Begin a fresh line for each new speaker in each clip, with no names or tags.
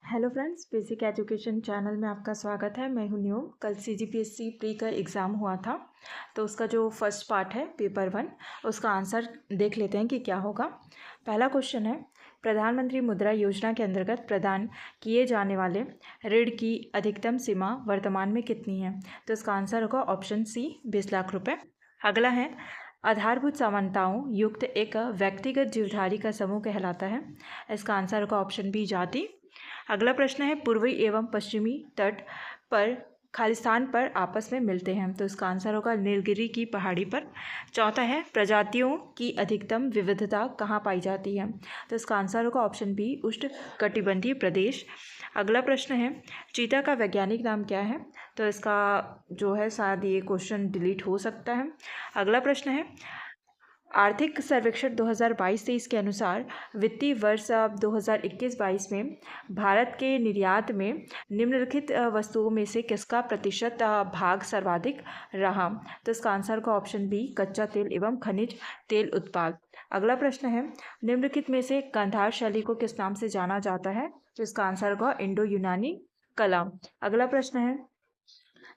Hello friends, basic education channel में आपका स्वागत है। मैं हूं न्यू। कल सीजीपीएससी प्री का एग्ज़ाम हुआ था, तो उसका जो फर्स्ट पार्ट है पेपर 1, उसका आंसर देख लेते हैं कि क्या होगा। पहला क्वेश्चन है, प्रधानमंत्री मुद्रा योजना के अंतर्गत प्रदान किए जाने वाले ऋण की अधिकतम सीमा वर्तमान में कितनी है? तो इसका आंसर होगा ऑप्शन सी, 20 लाख रुपये। अगला है, आधारभूत समानताओं युक्त एक व्यक्तिगत जीवधारी का समूह कहलाता है। इसका आंसर होगा ऑप्शन बी, जाति। अगला प्रश्न है, पूर्वी एवं पश्चिमी तट पर खालिस्तान पर आपस में मिलते हैं। तो इसका आंसर होगा नीलगिरी की पहाड़ी पर। चौथा है, प्रजातियों की अधिकतम विविधता कहाँ पाई जाती है? तो इसका आंसर होगा ऑप्शन बी, उष्णकटिबंधीय प्रदेश। अगला प्रश्न है, चीता का वैज्ञानिक नाम क्या है? तो इसका जो है शायद ये क्वेश्चन डिलीट हो सकता है। अगला प्रश्न है, आर्थिक सर्वेक्षण 2022-23 के अनुसार वित्तीय वर्ष 2021-22 में भारत के निर्यात में निम्नलिखित वस्तुओं में से किसका प्रतिशत भाग सर्वाधिक रहा? तो इसका आंसर का ऑप्शन बी, कच्चा तेल एवं खनिज तेल उत्पाद। अगला प्रश्न है, निम्नलिखित में से गांधार शैली को किस नाम से जाना जाता है? तो इसका आंसर होगा इंडो यूनानी कला। अगला प्रश्न है,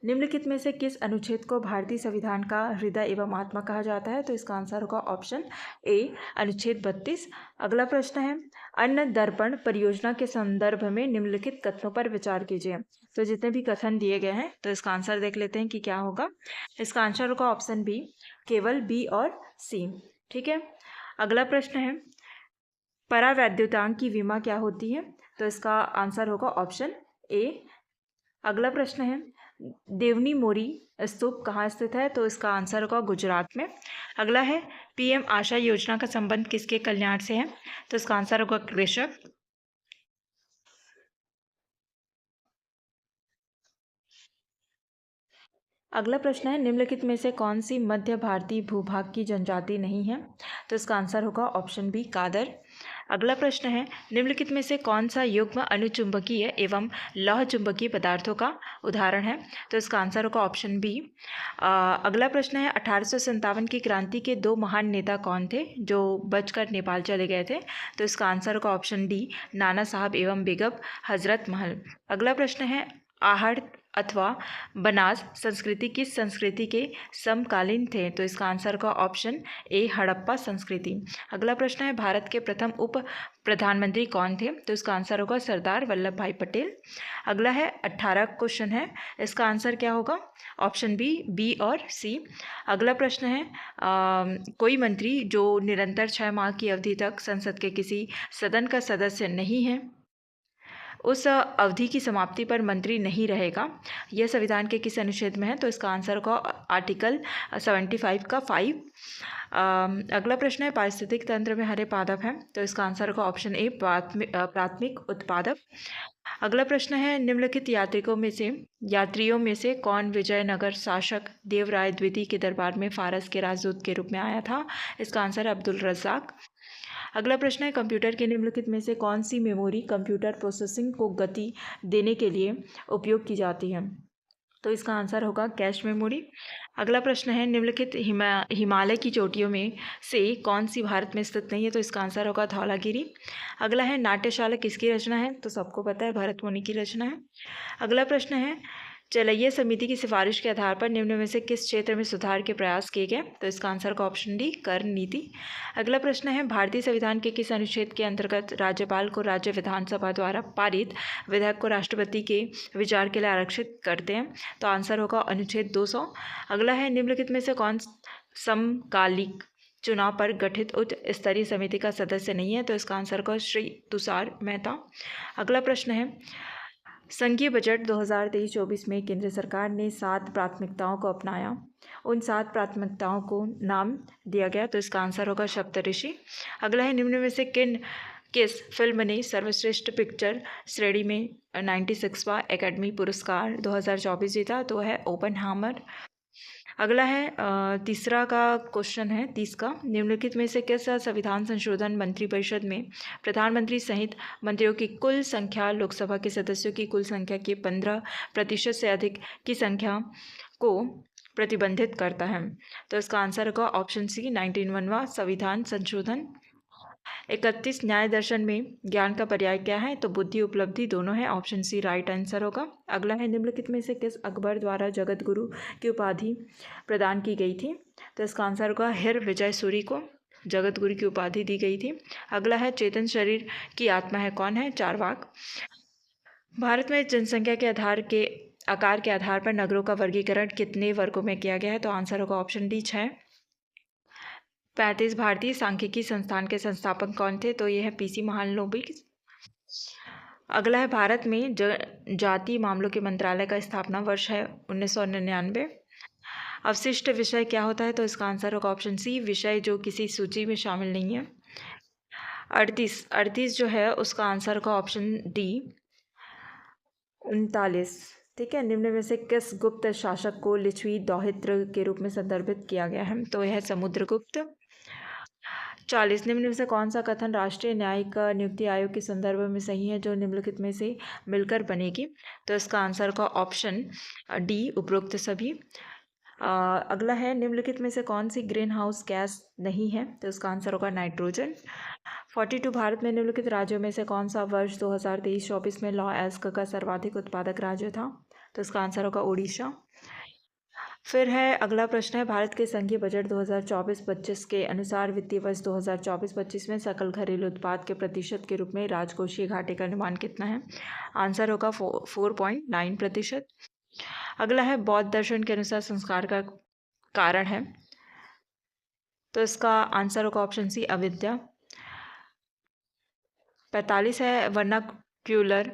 निम्नलिखित में से किस अनुच्छेद को भारतीय संविधान का हृदय एवं आत्मा कहा जाता है? तो इसका आंसर होगा ऑप्शन ए, अनुच्छेद 32। अगला प्रश्न है, अन्न दर्पण परियोजना के संदर्भ में निम्नलिखित कथनों पर विचार कीजिए। तो जितने भी कथन दिए गए हैं, तो इसका आंसर देख लेते हैं कि क्या होगा। इसका आंसर होगा ऑप्शन बी, केवल बी और सी। ठीक है। अगला प्रश्न है, परावैद्युतांक की विमा क्या होती है? तो इसका आंसर होगा ऑप्शन ए। अगला प्रश्न है, देवनी मोरी स्तूप कहाँ स्थित है? तो इसका आंसर होगा गुजरात में। अगला है, पीएम आशा योजना का संबंध किसके कल्याण से है? तो इसका आंसर होगा कृषक। अगला प्रश्न है, निम्नलिखित में से कौन सी मध्य भारतीय भूभाग की जनजाति नहीं है? तो इसका आंसर होगा ऑप्शन बी, कादर। अगला प्रश्न है, निम्नलिखित में से कौन सा युग्म अनुचुंबकीय एवं लौह चुंबकीय पदार्थों का उदाहरण है? तो इसका आंसर होगा ऑप्शन बी। अगला प्रश्न है, 1857 की क्रांति के 2 महान नेता कौन थे जो बचकर नेपाल चले गए थे? तो इसका आंसर होगा ऑप्शन डी, नाना साहब एवं बेगम हजरत महल। अगला प्रश्न है, आहड़ अथवा बनास संस्कृति किस संस्कृति के समकालीन थे? तो इसका आंसर का ऑप्शन ए, हड़प्पा संस्कृति। अगला प्रश्न है, भारत के प्रथम उप प्रधानमंत्री कौन थे? तो इसका आंसर होगा सरदार वल्लभ भाई पटेल। अगला है 18 क्वेश्चन है, इसका आंसर क्या होगा? ऑप्शन बी, बी और सी। अगला प्रश्न है, कोई मंत्री जो निरंतर 6 माह की अवधि तक संसद के किसी सदन का सदस्य नहीं है, उस अवधि की समाप्ति पर मंत्री नहीं रहेगा। यह संविधान के किस अनुच्छेद में है? तो इसका आंसर होगा आर्टिकल 75 का 5। अगला प्रश्न है, पारिस्थितिक तंत्र में हरे पादप हैं। तो इसका आंसर होगा ऑप्शन ए, प्राथमिक उत्पादक। अगला प्रश्न है, निम्नलिखित यात्रियों में से कौन विजयनगर शासक देवराय द्वितीय के दरबार में फारस के राजदूत के रूप में आया था? इसका आंसर है अब्दुल रज़ाक। अगला प्रश्न है, कंप्यूटर के निम्नलिखित में से कौन सी मेमोरी कंप्यूटर प्रोसेसिंग को गति देने के लिए उपयोग की जाती है? तो इसका आंसर होगा कैश मेमोरी। अगला प्रश्न है, निम्नलिखित हिमालय की चोटियों में से कौन सी भारत में स्थित नहीं है? तो इसका आंसर होगा धौलागिरी। अगला है, नाट्यशाला किसकी रचना है? तो सबको पता है, भरत मुनि की रचना है। अगला प्रश्न है, चलैया समिति की सिफारिश के आधार पर निम्न में से किस क्षेत्र में सुधार के प्रयास किए गए? तो इसका आंसर का ऑप्शन डी, कर नीति। अगला प्रश्न है, भारतीय संविधान के किस अनुच्छेद के अंतर्गत राज्यपाल को राज्य विधानसभा द्वारा पारित विधेयक को राष्ट्रपति के विचार के लिए आरक्षित करते हैं? तो आंसर होगा अनुच्छेद 200। अगला है, निम्नलिखित में से कौन समकालिक चुनाव पर गठित उच्च स्तरीय समिति का सदस्य नहीं है? तो इसका आंसर का श्री तुषार मेहता। अगला प्रश्न है, संघीय बजट 2023-24 में केंद्र सरकार ने 7 प्राथमिकताओं को अपनाया। उन 7 प्राथमिकताओं को नाम दिया गया। तो इसका आंसर होगा सप्तऋषि। अगला है, निम्न में से किस फिल्म ने सर्वश्रेष्ठ पिक्चर श्रेणी में 96वां एकेडमी पुरस्कार 2024 जीता? तो है ओपनहाइमर। अगला है, तीसरा का क्वेश्चन है 30 का, निम्नलिखित में से किस संविधान संशोधन मंत्रिपरिषद में प्रधानमंत्री सहित मंत्रियों की कुल संख्या लोकसभा के सदस्यों की कुल संख्या के 15% से अधिक की संख्या को प्रतिबंधित करता है? तो इसका आंसर होगा ऑप्शन सी, 19वां संविधान संशोधन। 31 न्याय दर्शन में ज्ञान का पर्याय क्या है? तो बुद्धि उपलब्धि दोनों है, ऑप्शन सी राइट आंसर होगा। अगला है निम्नलिखित में से किस अकबर द्वारा जगत गुरु की उपाधि प्रदान की गई थी? तो इसका आंसर होगा हिर विजय सूरी को जगत गुरु की उपाधि दी गई थी। अगला है चेतन शरीर की आत्मा है कौन है? चारवाक। भारत में जनसंख्या के आकार के आधार पर नगरों का वर्गीकरण कितने वर्गों में किया गया है? तो आंसर होगा ऑप्शन डी 6। 35 भारतीय सांख्यिकी संस्थान के संस्थापक कौन थे? तो ये है पीसी महालनोबिस। अगला है भारत में जाति मामलों के मंत्रालय का स्थापना वर्ष है 1999। अवशिष्ट विषय क्या होता है? तो इसका आंसर होगा ऑप्शन सी विषय जो किसी सूची में शामिल नहीं है। 38 जो है उसका आंसर होगा ऑप्शन डी 39। ठीक है, निम्न में से किस गुप्त शासक को लिच्छवी दौहित्र के रूप में संदर्भित किया गया है? तो यह समुद्रगुप्त। 40 निम्न में से कौन सा कथन राष्ट्रीय न्यायिक नियुक्ति आयोग के संदर्भ में सही है जो निम्नलिखित में से मिलकर बनेगी? तो इसका आंसर का ऑप्शन डी उपरोक्त सभी। अगला है निम्नलिखित में से कौन सी ग्रीन हाउस गैस नहीं है? तो इसका आंसर होगा नाइट्रोजन। 42 भारत में निम्नलिखित राज्यों में से कौन सा वर्ष 2023-24 में लॉ एस्क का सर्वाधिक उत्पादक राज्य था? तो इसका आंसर होगा उड़ीसा। फिर है अगला प्रश्न है भारत के संघीय बजट 2024-25 के अनुसार वित्तीय वर्ष 2024-25 में सकल घरेलू उत्पाद के प्रतिशत के रूप में राजकोषीय घाटे का अनुमान कितना है? आंसर होगा 4.9%। अगला है बौद्ध दर्शन के अनुसार संस्कार का कारण है, तो इसका आंसर होगा ऑप्शन सी अविद्या। 45 है वर्नाक्यूलर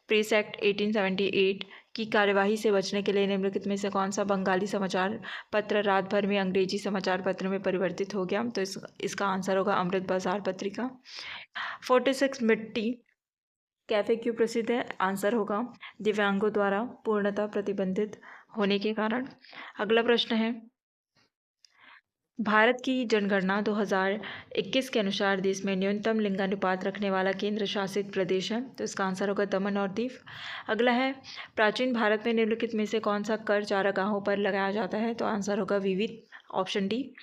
प्रेस एक्ट 1878 की कार्यवाही से बचने के लिए निम्नलिखित में से कौन सा बंगाली समाचार पत्र रात भर में अंग्रेजी समाचार पत्र में परिवर्तित हो गया? तो इसका आंसर होगा अमृत बाजार पत्रिका। 46 मिट्टी कैफे क्यों प्रसिद्ध है? आंसर होगा दिव्यांगों द्वारा पूर्णतः प्रतिबंधित होने के कारण। अगला प्रश्न है भारत की जनगणना 2021 के अनुसार देश में न्यूनतम लिंगानुपात रखने वाला केंद्र शासित प्रदेश है, तो इसका आंसर होगा दमन और दीव। अगला है प्राचीन भारत में निम्नलिखित में से कौन सा कर चारागाहों पर लगाया जाता है? तो आंसर होगा विविध, ऑप्शन डी।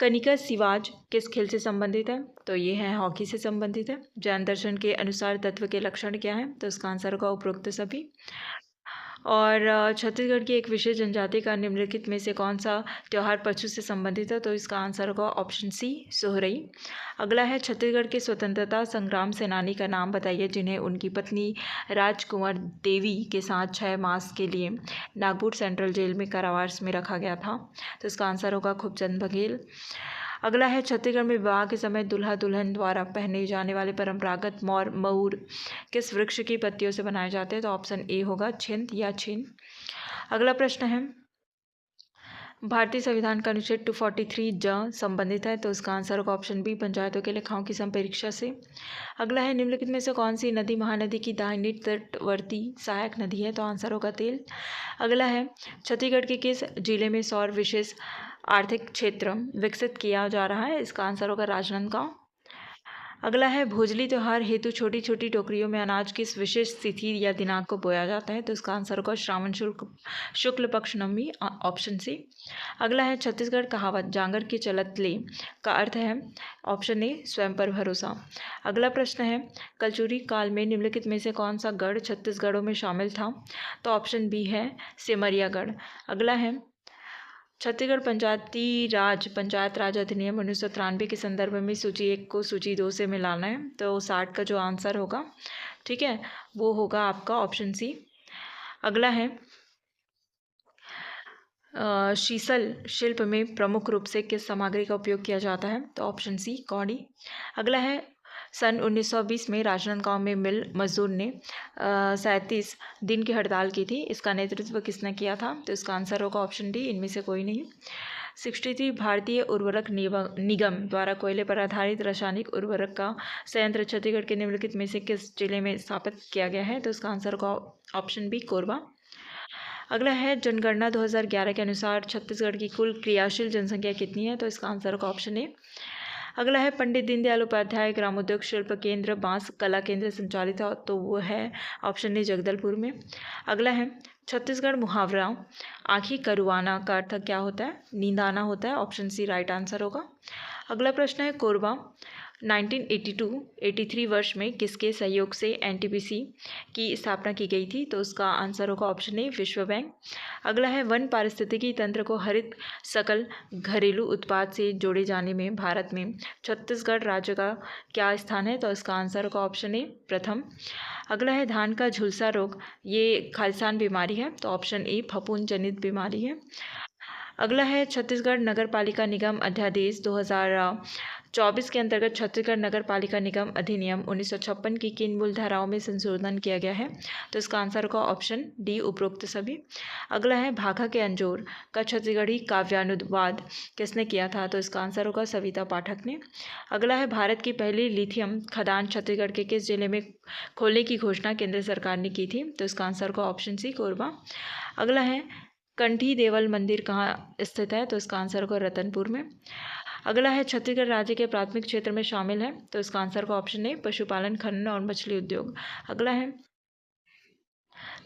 कनिका सिवाज किस खेल से संबंधित है? तो ये है हॉकी से संबंधित है। जैन दर्शन के अनुसार तत्व के लक्षण क्या है? तो इसका आंसर होगा उपरोक्त सभी। और छत्तीसगढ़ की एक विशेष जनजाति का निम्नलिखित में से कौन सा त्यौहार पशु से संबंधित है? तो इसका आंसर होगा ऑप्शन सी सोहरई। अगला है छत्तीसगढ़ के स्वतंत्रता संग्राम सेनानी का नाम बताइए जिन्हें उनकी पत्नी राजकुंवर देवी के साथ 6 मास के लिए नागपुर सेंट्रल जेल में कारावास में रखा गया था। तो इसका आंसर होगा खूबचंद बघेल। अगला है छत्तीसगढ़ में विवाह के समय दुल्हा दुल्हन द्वारा पहने जाने वाले परंपरागत मऊर किस वृक्ष की पत्तियों से बनाए जाते हैं? तो ऑप्शन ए होगा छिंद या छिन। अगला प्रश्न है भारतीय संविधान का अनुच्छेद 243 संबंधित है, तो इसका आंसर होगा ऑप्शन बी पंचायतों के लेखाओं की संपरीक्षा से। अगला है निम्नलिखित में से कौन सी नदी महानदी की दाहिनी तटवर्ती सहायक नदी है? तो आंसर होगा तेल। अगला है छत्तीसगढ़ के किस जिले में सौर विशेष आर्थिक क्षेत्र विकसित किया जा रहा है? इसका आंसर होगा राजनांदगांव। अगला है भोजली त्यौहार हेतु छोटी छोटी टोकरियों में अनाज किस विशेष तिथि या दिनांक को बोया जाता है? तो इसका आंसर होगा श्रावण शुक्ल पक्ष नवमी, ऑप्शन सी। अगला है छत्तीसगढ़ कहावत जांगर के चलत ले का अर्थ है? ऑप्शन ए स्वयं पर भरोसा। अगला प्रश्न है कलचुरी काल में निम्नलिखित में से कौन सा गढ़ छत्तीसगढ़ों में शामिल था? तो ऑप्शन बी है सिमरियागढ़। अगला है छत्तीसगढ़ पंचायत राज अधिनियम 1993 के संदर्भ में सूची 1 को सूची 2 से मिलाना है, तो 60 का जो आंसर होगा, ठीक है, वो होगा आपका ऑप्शन सी। अगला है शीसल शिल्प में प्रमुख रूप से किस सामग्री का उपयोग किया जाता है? तो ऑप्शन सी कौड़ी। अगला है सन 1920 में राजनांदगांव में मिल मजदूर ने 37 दिन की हड़ताल की थी, इसका नेतृत्व किसने किया था? तो इसका आंसर होगा ऑप्शन डी इनमें से कोई नहीं। 63 भारतीय उर्वरक निगम द्वारा कोयले पर आधारित रासायनिक उर्वरक का संयंत्र छत्तीसगढ़ के निम्नलिखित में से किस जिले में स्थापित किया गया है? तो इसका आंसर होगा ऑप्शन बी कोरबा। अगला है जनगणना 2011 के अनुसार छत्तीसगढ़ की कुल क्रियाशील जनसंख्या कितनी है? तो इसका आंसर होगा ऑप्शन ए। अगला है पंडित दीनदयाल उपाध्याय ग्रामोद्योग शिल्प केंद्र बांस कला केंद्र संचालित है, तो वो है ऑप्शन ए जगदलपुर में। अगला है छत्तीसगढ़ मुहावरा आँखी करुआना का अर्थ क्या होता है? नींद आना होता है, ऑप्शन सी राइट आंसर होगा। अगला प्रश्न है कोरबा 1982-83 वर्ष में किसके सहयोग से एनटीपीसी की स्थापना की गई थी? तो उसका आंसर होगा ऑप्शन ए विश्व बैंक। अगला है वन पारिस्थितिकी तंत्र को हरित सकल घरेलू उत्पाद से जोड़े जाने में भारत में छत्तीसगढ़ राज्य का क्या स्थान है? तो इसका आंसर होगा ऑप्शन ए प्रथम। अगला है धान का झुलसा रोग, ये खालिस्तान बीमारी है, तो ऑप्शन ए फफूंद जनित बीमारी है। अगला है छत्तीसगढ़ नगर पालिका निगम अध्यादेश 2024 के अंतर्गत छत्तीसगढ़ नगर पालिका निगम अधिनियम 1956 की किन मूल धाराओं में संशोधन किया गया है? तो इसका आंसर होगा ऑप्शन डी उपरोक्त सभी। अगला है भाखा के अंजोर का छत्तीसगढ़ी काव्यानुवाद किसने किया था? तो इसका आंसर होगा सविता पाठक ने। अगला है भारत की पहली लिथियम खदान छत्तीसगढ़ के किस जिले में खोलने की घोषणा केंद्र सरकार ने की थी? तो इसका आंसर होगा ऑप्शन सी कोरबा। अगला है कंठी देवल मंदिर कहाँ स्थित है? तो इसका आंसर होगा रतनपुर में। अगला है छत्तीसगढ़ राज्य के प्राथमिक क्षेत्र में शामिल है, तो इसका आंसर होगा ऑप्शन ए पशुपालन, खनन और मछली उद्योग। अगला है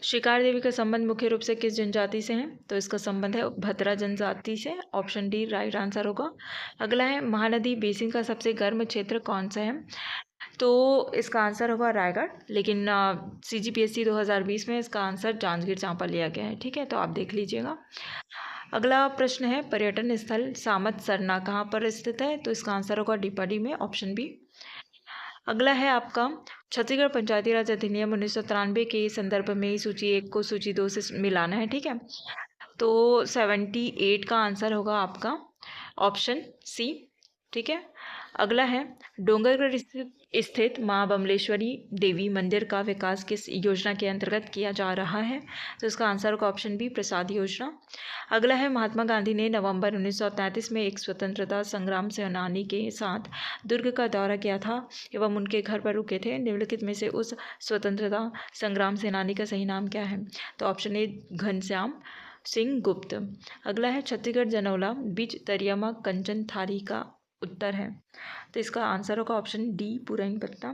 शिकार देवी का संबंध मुख्य रूप से किस जनजाति से है? तो इसका संबंध है भद्रा जनजाति से, ऑप्शन डी राइट आंसर होगा। अगला है महानदी बेसिन का सबसे गर्म क्षेत्र कौन सा है? तो इसका आंसर होगा रायगढ़, लेकिन CGPSC 2020 में इसका आंसर जांजगीर चांपा लिया गया है, ठीक है, तो आप देख लीजिएगा। अगला प्रश्न है पर्यटन स्थल सामत सरना कहाँ पर स्थित है? तो इसका आंसर होगा डिपाडी में, ऑप्शन बी। अगला है आपका छत्तीसगढ़ पंचायती राज अधिनियम 1993 के संदर्भ में सूची 1 को सूची 2 से मिलाना है, ठीक है, तो 78 का आंसर होगा आपका ऑप्शन सी, ठीक है। अगला है डोंगरगढ़ स्थित माँ बमलेश्वरी देवी मंदिर का विकास किस योजना के अंतर्गत किया जा रहा है? तो इसका आंसर होगा ऑप्शन बी प्रसाद योजना। अगला है महात्मा गांधी ने नवंबर 1933 में एक स्वतंत्रता संग्राम सेनानी के साथ दुर्ग का दौरा किया था एवं उनके घर पर रुके थे। निम्नलिखित में से उस स्वतंत्रता संग्राम सेनानी का सही नाम क्या है? तो ऑप्शन ए घनश्याम सिंह गुप्त। अगला है छत्तीसगढ़ जनौला बीच तरियामा कंचन थारी का उत्तर है, तो इसका आंसर होगा ऑप्शन डी पूरनपट्टा।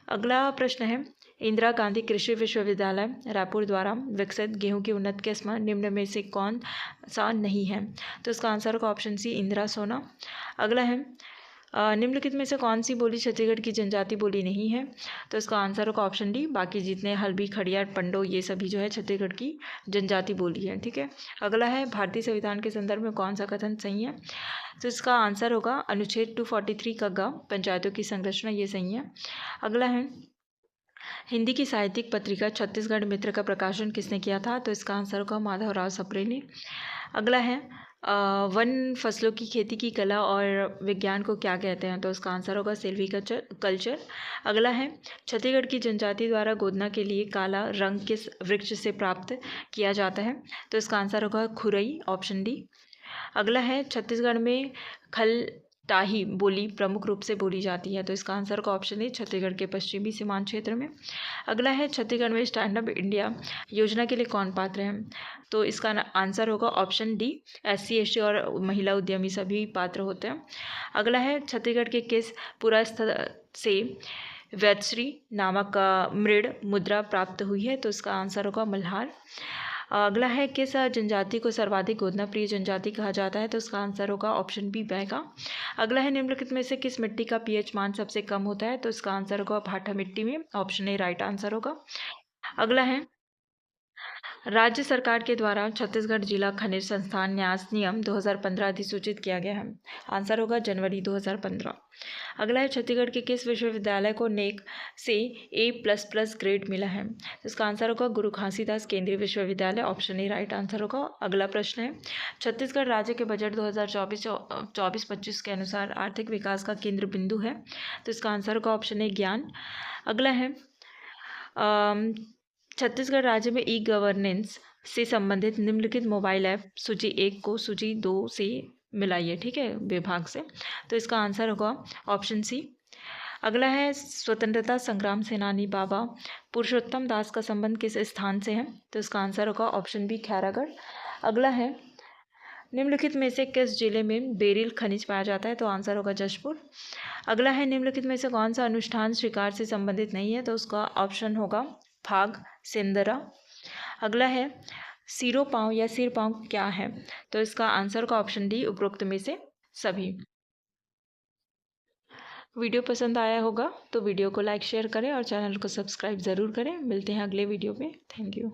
अगला प्रश्न है इंदिरा गांधी कृषि विश्वविद्यालय रायपुर द्वारा विकसित गेहूं की उन्नत किस्म निम्न में से कौन सा नहीं है? तो इसका आंसर होगा ऑप्शन सी इंदिरा सोना। अगला है निम्नलिखित में से कौन सी बोली छत्तीसगढ़ की जनजाति बोली नहीं है? तो इसका आंसर होगा ऑप्शन डी बाकी जितने हल्बी खड़िया पंडो ये सभी जो है छत्तीसगढ़ की जनजाति बोली है, ठीक है। अगला है भारतीय संविधान के संदर्भ में कौन सा कथन सही है? तो इसका आंसर होगा अनुच्छेद 243 का ग पंचायतों की संरचना, ये सही है। अगला है हिंदी की साहित्यिक पत्रिका छत्तीसगढ़ मित्र का प्रकाशन किसने किया था? तो इसका आंसर होगा माधवराव सप्रे ने। अगला है वन फसलों की खेती की कला और विज्ञान को क्या कहते हैं? तो इसका आंसर होगा सिल्वीकल्चर। अगला है छत्तीसगढ़ की जनजाति द्वारा गोदना के लिए काला रंग किस वृक्ष से प्राप्त किया जाता है? तो इसका आंसर होगा खुरई, ऑप्शन डी। अगला है छत्तीसगढ़ में खलटाही बोली प्रमुख रूप से बोली जाती है, तो इसका आंसर का ऑप्शन है छत्तीसगढ़ के पश्चिमी सीमांत क्षेत्र में। अगला है छत्तीसगढ़ में स्टैंड अप इंडिया योजना के लिए कौन पात्र है? तो इसका आंसर होगा ऑप्शन डी SC ST और महिला उद्यमी सभी पात्र होते हैं। अगला है छत्तीसगढ़ के किस पुरास्थल से वैतश्री नामक मृण मुद्रा प्राप्त हुई है? तो इसका आंसर होगा मल्हार। अगला है किस जनजाति को सर्वाधिक गोदना प्रिय जनजाति कहा जाता है? तो उसका आंसर होगा ऑप्शन बी बैगा। अगला है निम्नलिखित में से किस मिट्टी का pH मान सबसे कम होता है? तो इसका आंसर होगा भाटा मिट्टी में, ऑप्शन ए राइट आंसर होगा। अगला है राज्य सरकार के द्वारा छत्तीसगढ़ जिला खनिज संस्थान न्यास नियम 2015 अधिसूचित किया गया है, आंसर होगा जनवरी 2015। अगला है छत्तीसगढ़ के किस विश्वविद्यालय को नेक से A++ ग्रेड मिला है? इसका आंसर होगा गुरु घासीदास केंद्रीय विश्वविद्यालय, ऑप्शन ए राइट आंसर होगा। अगला प्रश्न है छत्तीसगढ़ राज्य के बजट 2024-25 के अनुसार आर्थिक विकास का केंद्र बिंदु है, तो इसका आंसर होगा ऑप्शन ए ज्ञान। अगला है छत्तीसगढ़ राज्य में ई-गवर्नेंस से संबंधित निम्नलिखित मोबाइल ऐप सूची 1 को सूची 2 से मिलाइए, ठीक है, विभाग से, तो इसका आंसर होगा ऑप्शन सी। अगला है स्वतंत्रता संग्राम सेनानी बाबा पुरुषोत्तम दास का संबंध किस स्थान से है? तो इसका आंसर होगा ऑप्शन बी खैरागढ़। अगला है निम्नलिखित में से किस जिले में बेरिल खनिज पाया जाता है? तो आंसर होगा जशपुर। अगला है निम्नलिखित में से कौन सा अनुष्ठान शिकार से संबंधित नहीं है? तो उसका ऑप्शन होगा फाग सिंदरा। अगला है सिरो पाँव या सिर पाँव क्या है? तो इसका आंसर का ऑप्शन डी उपरोक्त में से सभी। वीडियो पसंद आया होगा तो वीडियो को लाइक शेयर करें और चैनल को सब्सक्राइब ज़रूर करें। मिलते हैं अगले वीडियो में। Thank you.